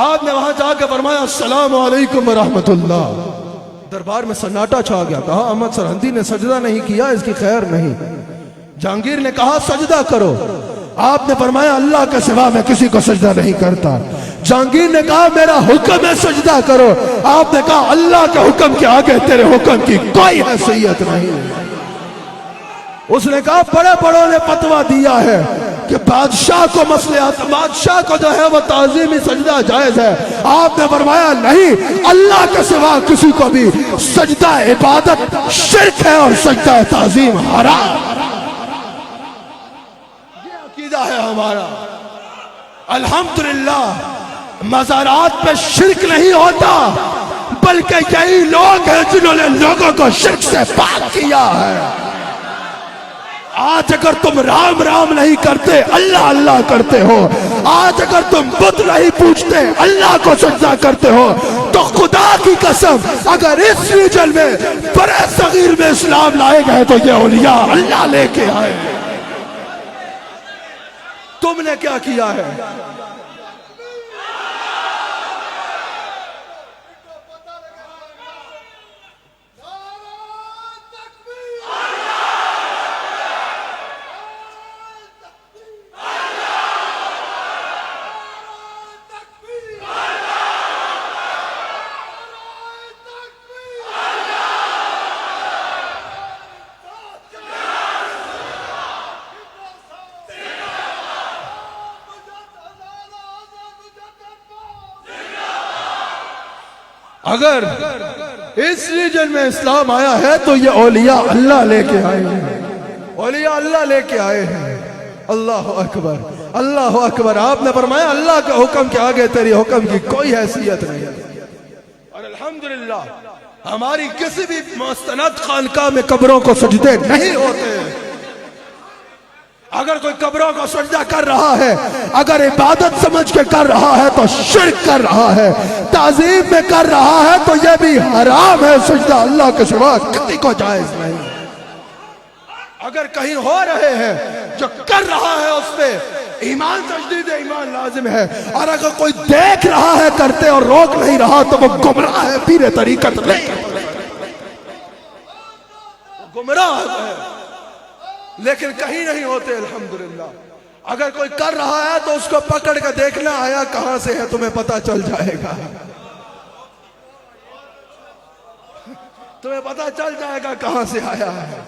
آپ نے وہاں جا کے فرمایا السلام علیکم ورحمت اللہ. دربار میں سناٹا چھا گیا. کہا احمد سرہندی نے سجدہ نہیں کیا, اس کی خیر نہیں. جہانگیر نے کہا سجدہ کرو. آپ نے فرمایا اللہ کے سوا میں کسی کو سجدہ نہیں کرتا. جہانگیر نے کہا میرا حکم ہے سجدہ کرو. آپ نے کہا اللہ کے حکم کے آگے تیرے حکم کی کوئی حیثیت نہیں. اس نے کہا بڑے بڑوں نے فتویٰ دیا ہے کہ بادشاہ کو مصلحت, بادشاہ کو جو ہے وہ تعظیمی سجدہ جائز ہے. آپ نے فرمایا نہیں, اللہ کے سوا کسی کو بھی سجدہ عبادت شرک ہے اور سجدہ تعظیم حرام. یہ عقیدہ ہے ہمارا. الحمدللہ مزارات پہ شرک نہیں ہوتا, بلکہ یہی لوگ ہیں جنہوں نے لوگوں کو شرک سے پاک کیا ہے. آج اگر تم رام رام نہیں کرتے اللہ اللہ کرتے ہو, آج اگر تم بت نہیں پوچھتے اللہ کو سجدہ کرتے ہو, تو خدا کی قسم اگر اس ریجن میں بڑے صغیر میں اسلام لائے گئے تو یہ اولیاء اللہ لے کے آئے. تم نے کیا کیا ہے؟ اگر اس ریجن میں اسلام آیا ہے تو یہ اولیاء اللہ لے کے آئے ہیں، اولیاء اللہ لے کے آئے ہیں۔ اللہ اکبر، اللہ اکبر۔ آپ نے فرمایا اللہ کے حکم کے آگے تیری حکم کی کوئی حیثیت نہیں، اور الحمدللہ ہماری کسی بھی مستند خانقاہ میں قبروں کو سجدے نہیں ہوتے۔ اگر کوئی قبروں کو سجدہ کر رہا ہے، اگر عبادت سمجھ کے کر رہا ہے تو شرک کر رہا ہے، تعظیم میں کر رہا ہے تو یہ بھی حرام ہے۔ سجدہ اللہ کے سوا کسی کو جائز نہیں۔ اگر کہیں ہو رہے ہیں جو کر رہا ہے اس پہ ایمان، تجدید ایمان لازم ہے، اور اگر کوئی دیکھ رہا ہے کرتے اور روک نہیں رہا تو وہ گمراہ ہے، پیر طریقت نہیں، گمراہ ہے۔ لیکن کہیں نہیں ہوتے الحمدللہ۔ اگر کوئی کر رہا ہے تو اس کو پکڑ کے دیکھنا آیا کہاں سے ہے، تمہیں پتہ چل جائے گا، تمہیں پتہ چل جائے گا کہاں سے آیا ہے۔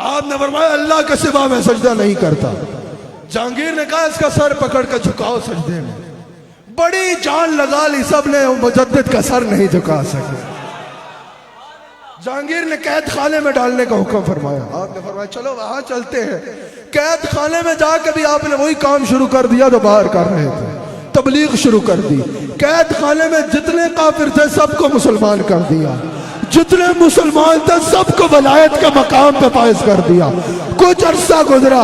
آپ نے فرمایا اللہ کے سوا میں سجدہ نہیں کرتا۔ جہانگیر نے کہا اس کا سر پکڑ کے جھکاؤ سجدے میں، بڑی جان لگا لی، سب نے مجدد کا سر نہیں جھکا سکے۔ جہانگیر نے قید خانے میں ڈالنے کا حکم فرمایا۔ آپ نے فرمایا چلو وہاں چلتے ہیں۔ قید خانے میں جا کے بھی آپ نے وہی کام شروع کر دیا جو باہر کر رہے تھے، تبلیغ شروع کر دی۔ قید خانے میں جتنے کافر تھے سب کو مسلمان کر دیا، جتنے مسلمان تھے سب کو ولایت کے مقام پہ فائز کر دیا۔ کچھ عرصہ گزرا،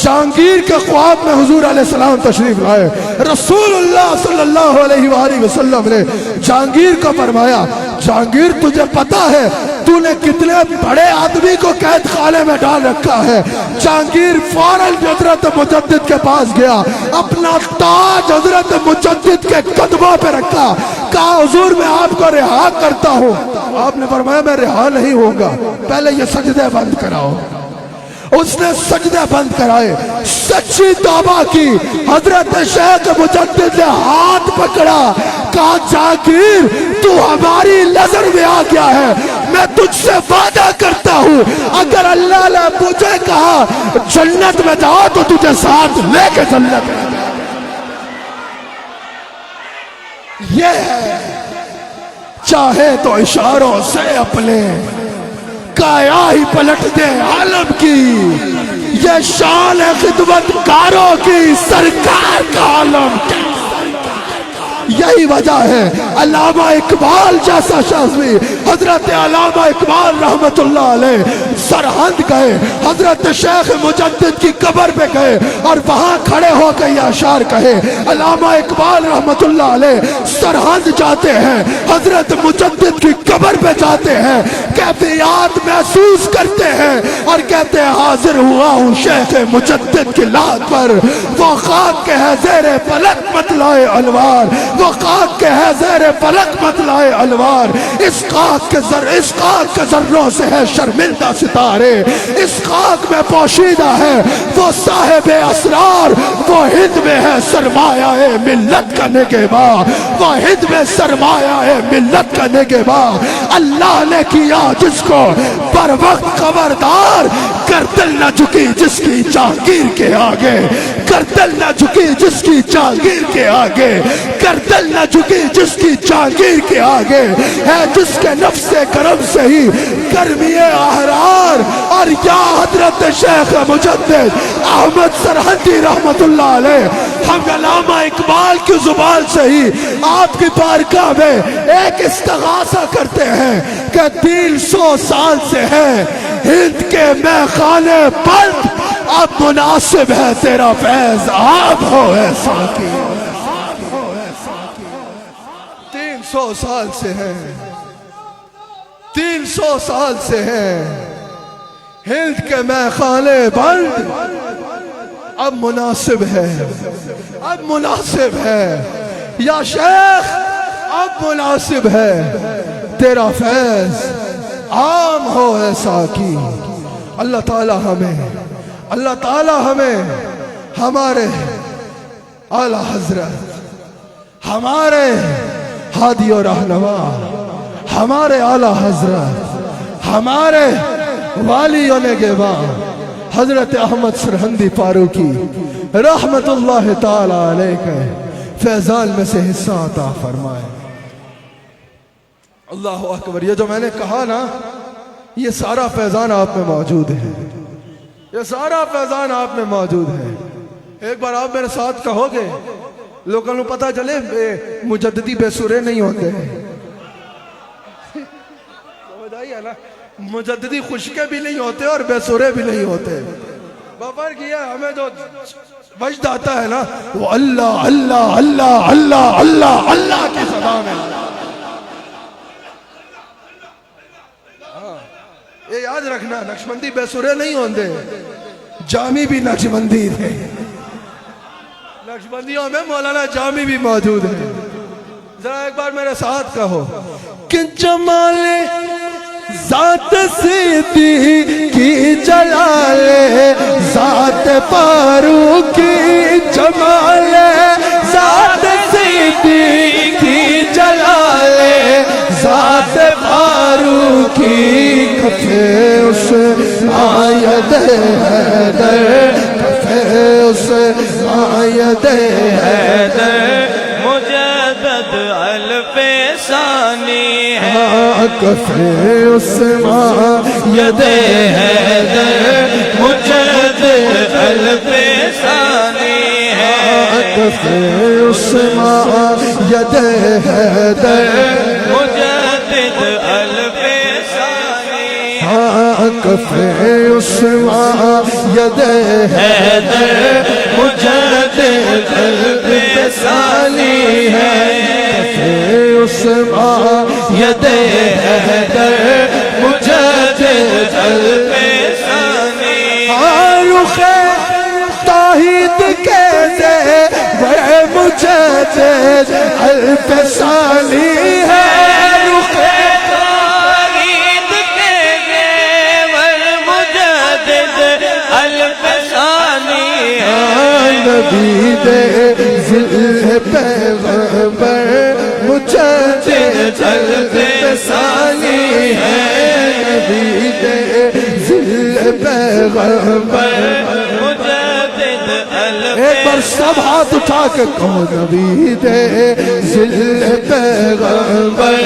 جہانگیر کے خواب میں حضور علیہ السلام تشریف لائے۔ رسول اللہ صلی اللہ علیہ وآلہ وسلم نے جہانگیر کو فرمایا جہانگیر تجھے پتا ہے تو نے کتنے بڑے آدمی کو قید خانے میں ڈال رکھا ہے۔ جہانگیر فوراً حضرت مجدد کے پاس گیا، اپنا تاج حضرت مجدد کے قدموں پہ رکھا، کہا حضور میں آپ کو رہا کرتا ہوں۔ آپ نے فرمایا میں رہا نہیں ہوں گا، پہلے یہ سجدے بند کراؤ۔ اس نے سجدے بند کرائے، سچی توبہ کی، حضرت شیخ مجدد نے ہاتھ پکڑا، کہا جہانگیر تو ہماری نظر میں آ گیا ہے، میں تجھ سے وعدہ کرتا ہوں اگر اللہ نے مجھے کہا جنت میں جاؤ تو تجھے ساتھ لے کے جنت میں جاؤ۔ یہ ہے چاہے تو اشاروں سے اپنے کایا ہی پلٹ دے عالم کی، یہ شان ہے خدمت کاروں کی، سرکار کا عالم کی۔ یہی وجہ ہے علامہ اقبال جیسا شخص، حضرت علامہ اقبال رحمت اللہ علیہ سرہند گئے، حضرت شیخ مجدد کی قبر پہ گئے اور وہاں کھڑے ہو کے یہ اشعار کہے۔ علامہ اقبال رحمت اللہ علیہ سرہند جاتے ہیں، حضرت مجدد کی قبر پہ جاتے ہیں، کیفیات محسوس کرتے ہیں اور کہتے ہیں حاضر ہوا ہوں شیخ مجدد کی لات پر، وہ خاک کے ہے زیر فلک مطلع انوار، وہ خاک کے ہے زیر فلک مطلع انوار، اس خاک کے ذروں سے ہے شرمندہ ستارے، اس خاک میں پوشیدہ ہے وہ صاحب اسرار، وہ ہند میں ہے سرمایہ ملت کا نگہباں، وہ ہند میں سرمایہ ملت کا نگہباں۔ اللہ نے کیا جس کو پر وقت خبردار، گردن نہ جھکی جس کی جہانگیر کے آگے، گردن نہ جھکی جس کی جہانگیر کے آگے، گردن نہ جھکی جس کی جہانگیر کے آگے، ہے جس کے نفس کرم سے ہی گرمی احرار۔ اور یا حضرت شیخ مجدد احمد سرہندی رحمت اللہ علیہ، ہم علامہ اقبال کی زبان سے ہی آپ کی بارگاہ میں ایک استغاثہ کرتے ہیں کہ 300 سال سے ہے ہند کے میخانے بند، اب مناسب ہے تیرا فیض عام ہو اے ساقی۔ 300 سال سے ہے، 300 سال سے ہے ہند کے میخانے بند، اب مناسب ہے، اب مناسب ہے یا شیخ، اب مناسب ہے تیرا فیض عام ہو اے ساقی۔ اللہ تعالی ہمیں ہمارے اعلی حضرت، ہمارے ہادی و رہنما، ہمارے اعلی حضرت، ہمارے والی و نگہباں حضرت احمد سرہندی فاروقی رحمت اللہ تعالی علیہ کے فیضان میں سے حصہ عطا فرمائے۔ اللہ اکبر. یہ جو میں نے کہا نا یہ سارا فیضان آپ میں موجود ہے, یہ سارا فیضان آپ میں موجود ہے. ایک بار آپ میرے ساتھ کہو گے لوگوں کو پتہ چلے مجددی بے سرے نہیں ہوتے سمجھ آئی ہے نا, مجددی خشکے بھی نہیں ہوتے اور بے سرے بھی نہیں ہوتے. بفر کیا ہمیں جو وجد آتا ہے نا وہ اللہ اللہ اللہ اللہ اللہ اللہ کی صدا میں. یہ یاد رکھنا نقشبندی بے سرے نہیں ہوتے, جامی بھی نقشبندی تھے. نقشبندیوں میں مولانا جامی بھی موجود ہے. ذرا ایک بار میرے ساتھ کہو کہ جمال ذات سیدھی کی جلال ذات فاروق کی جمال ذات سیدھی کی جلال ذات فاروق کی کفے اس آیت حیدر کفے اس آیت حیدر مجدد الف ثانی ہے کفے اس آیت حیدر مجدد الف ثانی ہے کفے اس آیت حیدر مجدد الف ثانی کفے اس آیت حیدر مجدد الف ثانی ہے اس آیت حیدر مجدد الف ثانی رخ توحید کے زیور مجدد الف ثانی ہے. رخ توحید کے زیور مجدد الف ثانی ہے نبی دے ذل پیغمبر مجدد الف ثانی ہے. نبی دے ذل پیغمبر مجدد الف ایک بار سب ہاتھ اٹھا کے کہو نبی دے ذل پیغمبر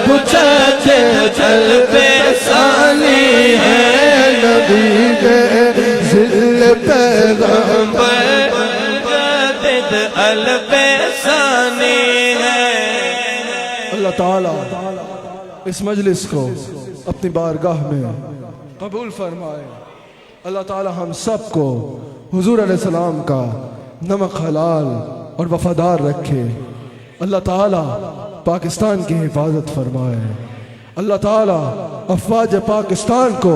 مجدد الف ثانی ہے نبی دے ذل پیغمبر مجدد الف ثانی ہے. اللہ تعالیٰ اس مجلس کو اپنی بارگاہ میں قبول فرمائے. اللہ تعالیٰ ہم سب کو حضور علیہ السلام کا نمک حلال اور وفادار رکھے. اللہ تعالیٰ پاکستان کی حفاظت فرمائے. اللہ تعالیٰ افواج پاکستان کو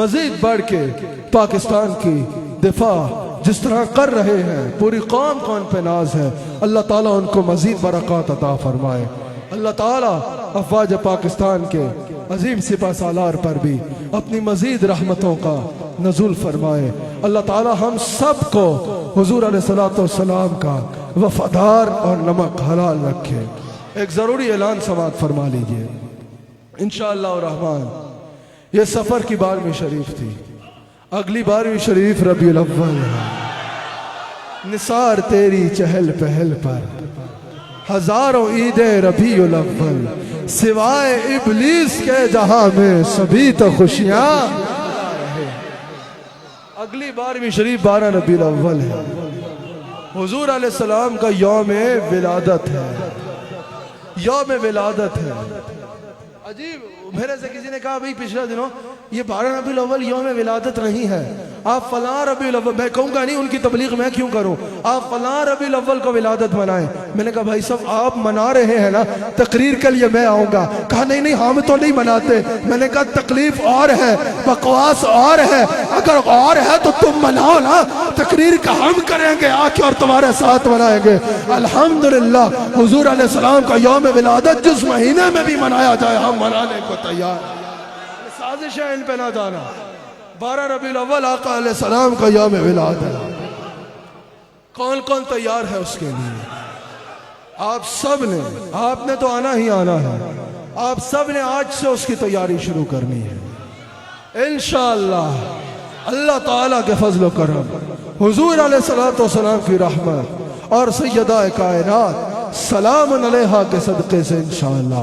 مزید بڑھ کے پاکستان کی دفاع جس طرح کر رہے ہیں, پوری قوم کو ان پہ ناز ہے, اللہ تعالیٰ ان کو مزید برکات عطا فرمائے. اللہ تعالیٰ افواج پاکستان کے عظیم سپہ سالار پر بھی اپنی مزید رحمتوں کا نزول فرمائے. اللہ تعالیٰ ہم سب کو حضور علیہ السلام کا وفادار اور نمک حلال رکھے. ایک ضروری اعلان سماعت فرما لیجئے. انشاءاللہ الرحمن یہ سفر کی 12ویں شریف تھی, اگلی 12ویں شریف ربیع الاول ہے. نثار تیری چہل پہل پر ہزاروں عید ربیع الاول, سوائے ابلیس کے جہاں میں سبھی تو خوشیاں. اگلی 12ویں شریف 12 ربیع الاول ہے. حضور علیہ السلام کا یوم ولادت ہے, یوم ولادت ہے. عجیب, میرے سے کسی نے کہا بھئی پچھلے دنوں یہ 12 ربیع الاول یوم ولادت نہیں ہے, آپ فلاں ربیع الاول, میں کہوں گا نہیں ان کی تبلیغ میں کیوں کروں, آپ فلاں ربیع الاول کو ولادت منائیں. میں نے کہا بھائی صاحب آپ منا رہے ہیں نا, تقریر کے لیے میں آؤں گا. کہا نہیں نہیں ہم تو نہیں مناتے. میں نے کہا تکلیف اور ہے, بکواس اور ہے, اگر اور ہے تو تم مناؤ نا, تقریر کا ہم کریں گے آ کے اور تمہارے ساتھ منائیں گے. الحمدللہ حضور علیہ السلام کا یوم ولادت جس مہینے میں بھی منایا جائے ہم منانے کو تیار. سازش ہے ان پہ نہ جانا. 12 ربیع الاول آقا علیہ السلام کا یوم ولادت ہے. کون کون تیار ہے اس کے لیے؟ آپ سب نے, آپ نے تو آنا ہی آنا ہے, آپ سب نے آج سے اس کی تیاری شروع کرنی ہے انشاءاللہ. اللہ تعالیٰ کے فضل و کرم, حضور علیہ السلام کی رحمت اور سیدہ کائنات سلام علیہا کے صدقے سے انشاءاللہ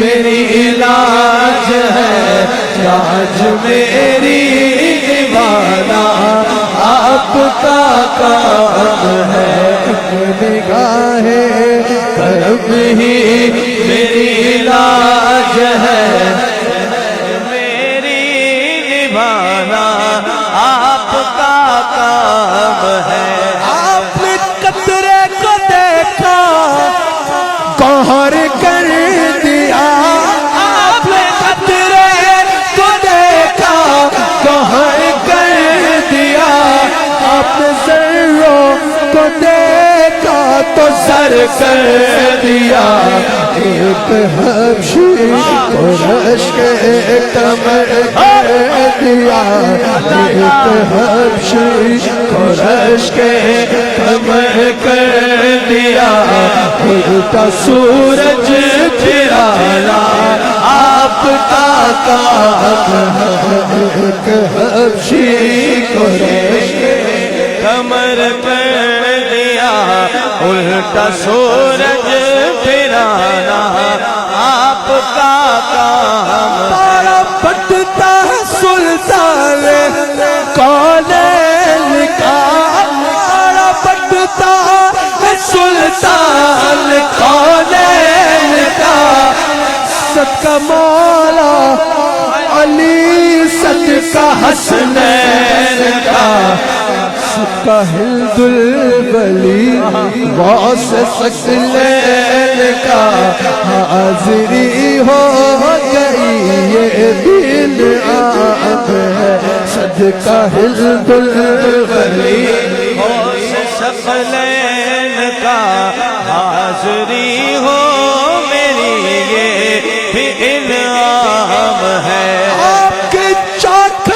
میری علاج ہے راج میری دیوانہ آپ کا کام ہے نگاہ کرم ہی میری علاج ہے میری نبھانا آپ کا کام ہے آپ نے قطرے کو دیکھا گوہر کر دیا آپ نے قطرے کو دیکھا گوہر کر دیا آپ نے ذروں کو دیکھا تو سر کر دیا ایک حبشی کو رشک کمر کر دیا ایک حبشی کو رشک کمر کر دیا الٹا سورج پھرانا آپ کا کام ہے ایک حبشی کو رشک کمر کر دیا الٹا سورج پھرانا آپ کا کام تارا پھٹتا ہے سلطان کونین کا تارا پھٹتا ہے سلطان کونین کا صدقہ مولا علی صدقہ حسنین کا صدقہ ہند الولی واس ثقلین کا حاضری ہو گئی یہ دن آپ ہے صدقہ ہند الولی واس ثقلین کا حاضری ہو میری یہ بھی انعام ہے آپ کے چاکت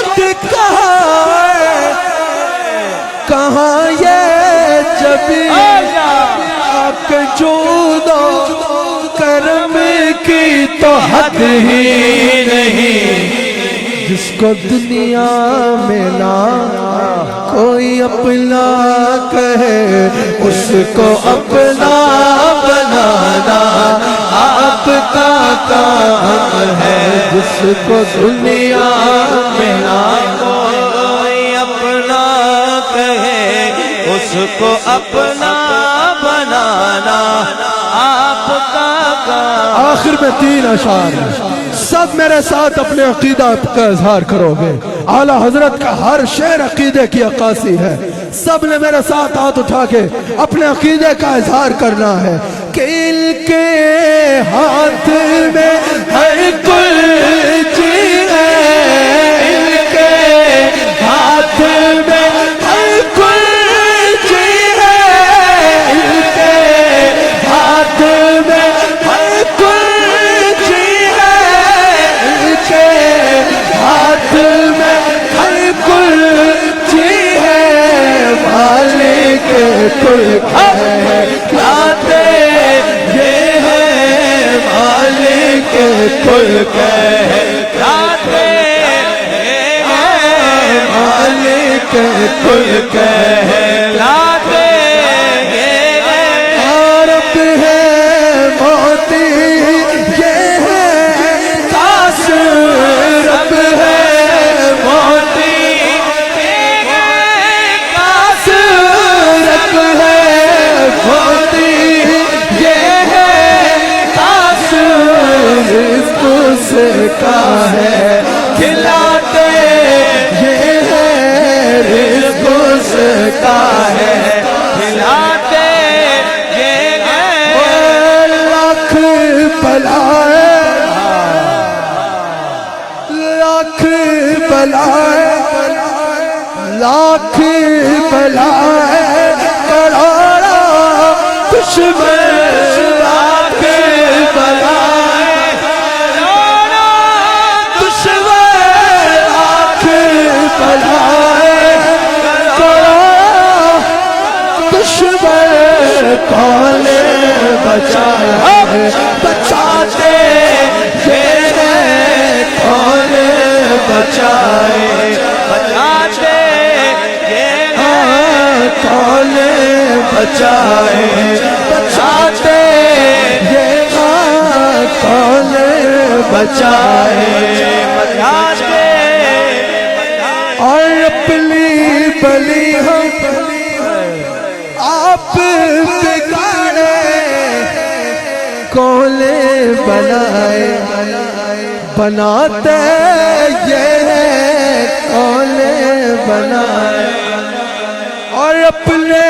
کہاں یہ جبی آپ کے جود و کرم کی تو حد ہی نہیں جس کو دنیا میں نہ کوئی اپنا کہے اس کو اپنا بنانا آپ کا کام ہے جس کو دنیا میں نہ کوئی اپنا کہے اس کو اپنا بنانا آپ کا کام آخر میں 3 اشعار سب میرے ساتھ اپنے عقیدہ کا اظہار کرو گے اعلیٰ حضرت کا ہر شعر عقیدے کی عکاسی ہے سب نے میرے ساتھ ہاتھ اٹھا کے اپنے عقیدے کا اظہار کرنا ہے کہ ان کے ہاتھ میں ہر کل چیز ہے ان کے ہاتھ میں ہر کل چیز ہے ان کے ہاتھ میں ہر کل چیز ہے ان کے ہاتھ میں ہر کل چیز ہے مالک کل ہے لاتے یہ ہے مالک کل ہے لاتے یہ ہے مالک کل ہے لاتے عرب ہے موتی یہ ہے کاس رب ہے موتی کاس رب ہے موتی یہ ہے کاس رزق سے کا ہے کھلاتے یہ ہے رزق سے کا ہے کھلاتے یہ لاکھ بلائے لاکھ بلائے لاکھ بلائے کروڑا دشمن لاکھ بلائے کروڑا دشمن لاکھ بلائے کروڑا دشمن کون بچائے بچاتے یہ کون بچائے بچاتے یہ کون بچائے بچاتے یہ کون چاہے مچاتے اور اپنی بلی ہم آپ بگاڑے کولے بنائے بناتے یہ کولے بنائے اور اپنے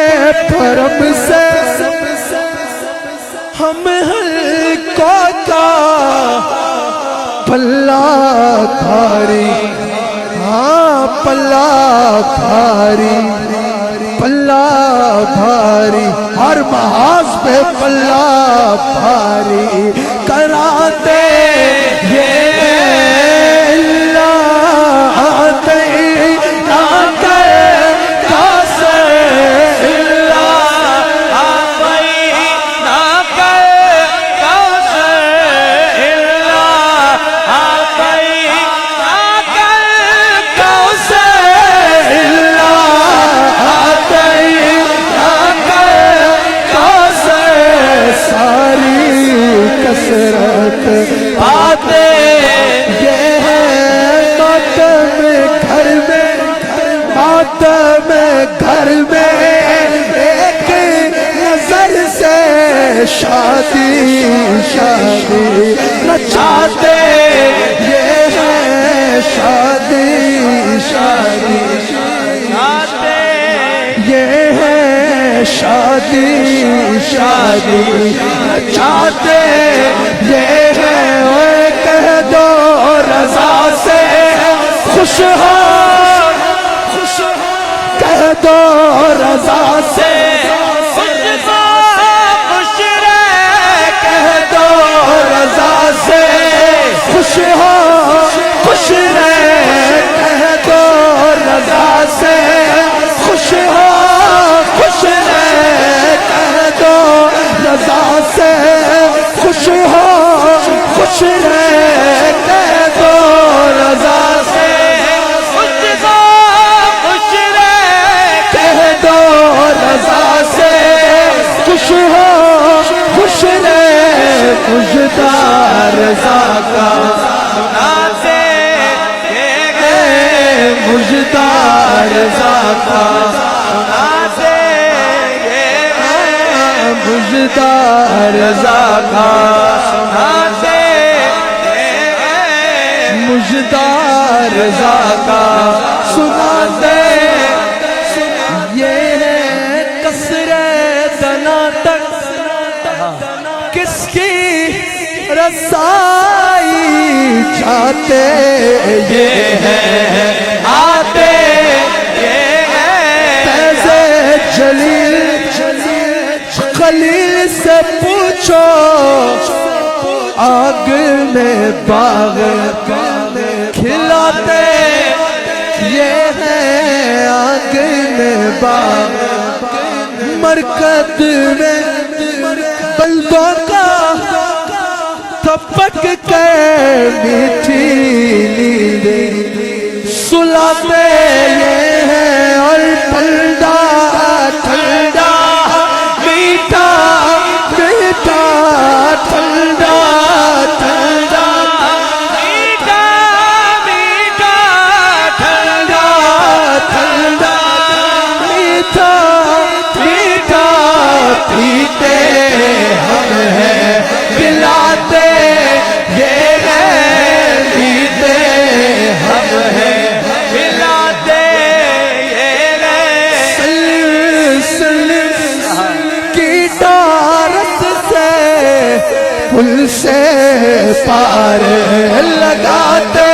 پرم سے ہم ہلکوں کا پلہ بھاری ہاں پلہ بھاری پلہ بھاری ہر محاذ پہ پلہ بھاری کراتے یہ اللہ آتے آتے کاسے اللہ آئی نہ کر کوثر اللہ آئی نہ کر کوثر اللہ آتے ساری کثرت آتے یہ ہے ماتم گھر میں ماتم گھر میں ایک نظر سے شادی شادی نچاتے یہ ہے شادی شادی آتے یہ ہے شادی شادی چاہتے یہ ہے اوے کہہ دو رضا سے خوش ہو کہہ دو رضا سے خوش رہ کہہ دو رضا سے خوش ہو خوش رہ کہہ دو رضا سے خوش ہو خوش رہ کہہ دو رضا سے خوش ہو خوش رہ کہہ دو رضا سے خوش رہ کہہ دو رضا سے خوش ہو خوش رہ مجدار رضا کا سناتے مجدار رضا کا سناتے مجدار رضا کا سناتے مجدار رضا کا سنا دے یہ ہے قصر دنا تک کس کی رسائی چاہتے یہ ہے آتے فیض جلیل خلیل سے پوچھو آگ میں باغ کھلاتے یہ ہے آگ میں باغ مرکز میں بلدوں کا تھپک کے میٹھی نیندیں سلاتے یہ ہے اور ٹھنڈا ٹھنڈا میٹھا میٹھا ٹھنڈا ٹھنڈا میٹھا میٹھا ٹھنڈا ٹھنڈا میٹھا میٹھا پیتے ہم ہیں پلاتے یہ ہے پیتے ہم ہیں پلاتے کی ڈارت سے پل سے پار لگاتے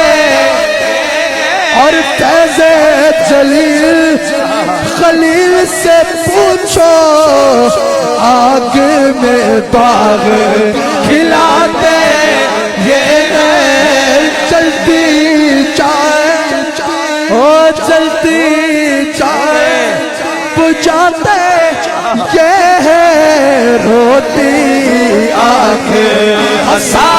اور فیض جلیل خلیل سے پوچھو آگ میں باغ کھلاتے یہ چلتی چائے او چلتی چائے بجھاتے یہ ہے روتی آنکھ ہسا